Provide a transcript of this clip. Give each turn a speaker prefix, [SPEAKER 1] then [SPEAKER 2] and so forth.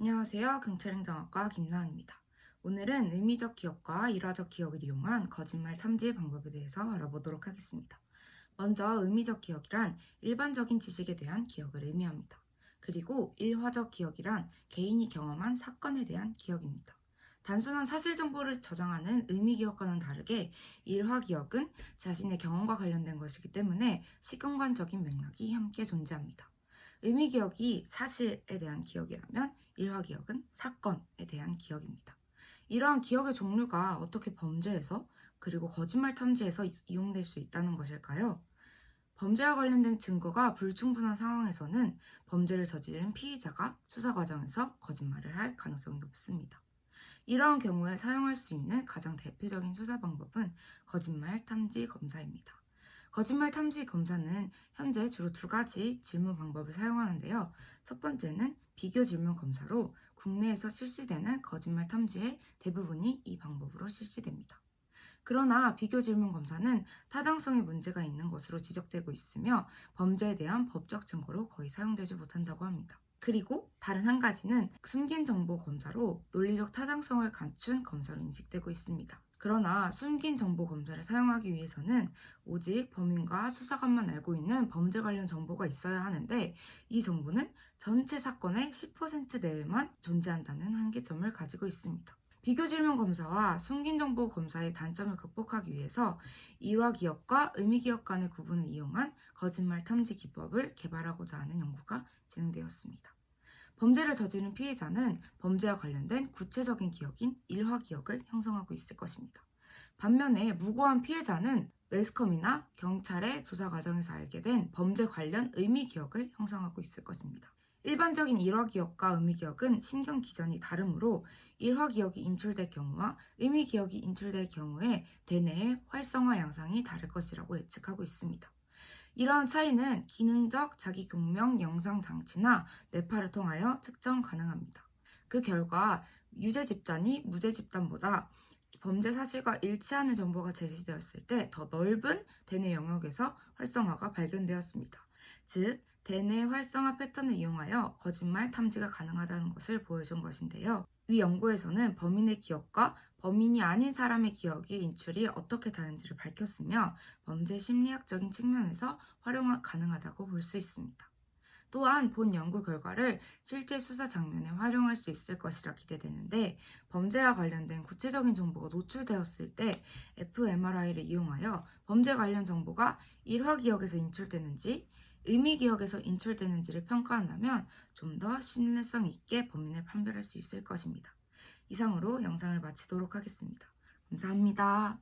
[SPEAKER 1] 안녕하세요. 경찰행정학과 김나은입니다. 오늘은 의미적 기억과 일화적 기억을 이용한 거짓말 탐지 방법에 대해서 알아보도록 하겠습니다. 먼저 의미적 기억이란 일반적인 지식에 대한 기억을 의미합니다. 그리고 일화적 기억이란 개인이 경험한 사건에 대한 기억입니다. 단순한 사실 정보를 저장하는 의미 기억과는 다르게 일화 기억은 자신의 경험과 관련된 것이기 때문에 시간관적인 맥락이 함께 존재합니다. 의미 기억이 사실에 대한 기억이라면 일화 기억은 사건에 대한 기억입니다. 이러한 기억의 종류가 어떻게 범죄에서 그리고 거짓말 탐지에서 이용될 수 있다는 것일까요? 범죄와 관련된 증거가 불충분한 상황에서는 범죄를 저지른 피의자가 수사 과정에서 거짓말을 할 가능성이 높습니다. 이러한 경우에 사용할 수 있는 가장 대표적인 수사 방법은 거짓말 탐지 검사입니다. 거짓말 탐지 검사는 현재 주로 두 가지 질문 방법을 사용하는데요. 첫 번째는 비교 질문 검사로 국내에서 실시되는 거짓말 탐지의 대부분이 이 방법으로 실시됩니다. 그러나 비교 질문 검사는 타당성에 문제가 있는 것으로 지적되고 있으며 범죄에 대한 법적 증거로 거의 사용되지 못한다고 합니다. 그리고 다른 한 가지는 숨긴 정보 검사로 논리적 타당성을 갖춘 검사로 인식되고 있습니다. 그러나 숨긴 정보 검사를 사용하기 위해서는 오직 범인과 수사관만 알고 있는 범죄 관련 정보가 있어야 하는데 이 정보는 전체 사건의 10% 내외만 존재한다는 한계점을 가지고 있습니다. 비교 질문 검사와 숨긴 정보 검사의 단점을 극복하기 위해서 일화 기억과 의미 기억 간의 구분을 이용한 거짓말 탐지 기법을 개발하고자 하는 연구가 진행되었습니다. 범죄를 저지른 피해자는 범죄와 관련된 구체적인 기억인 일화 기억을 형성하고 있을 것입니다. 반면에 무고한 피해자는 매스컴이나 경찰의 조사 과정에서 알게 된 범죄 관련 의미 기억을 형성하고 있을 것입니다. 일반적인 일화 기억과 의미 기억은 신경 기전이 다르므로 일화 기억이 인출될 경우와 의미 기억이 인출될 경우에 대뇌의 활성화 양상이 다를 것이라고 예측하고 있습니다. 이러한 차이는 기능적 자기경명 영상 장치나 뇌파를 통하여 측정 가능합니다. 그 결과 유죄 집단이 무죄 집단보다 범죄 사실과 일치하는 정보가 제시되었을 때 더 넓은 대뇌 영역에서 활성화가 발견되었습니다. 즉, 대뇌 활성화 패턴을 이용하여 거짓말 탐지가 가능하다는 것을 보여준 것인데요. 이 연구에서는 범인의 기억과 범인이 아닌 사람의 기억의 인출이 어떻게 다른지를 밝혔으며 범죄 심리학적인 측면에서 활용 가능하다고 볼 수 있습니다. 또한 본 연구 결과를 실제 수사 장면에 활용할 수 있을 것이라 기대되는데 범죄와 관련된 구체적인 정보가 노출되었을 때 fMRI를 이용하여 범죄 관련 정보가 일화 기억에서 인출되는지 의미 기억에서 인출되는지를 평가한다면 좀 더 신뢰성 있게 범인을 판별할 수 있을 것입니다. 이상으로 영상을 마치도록 하겠습니다. 감사합니다.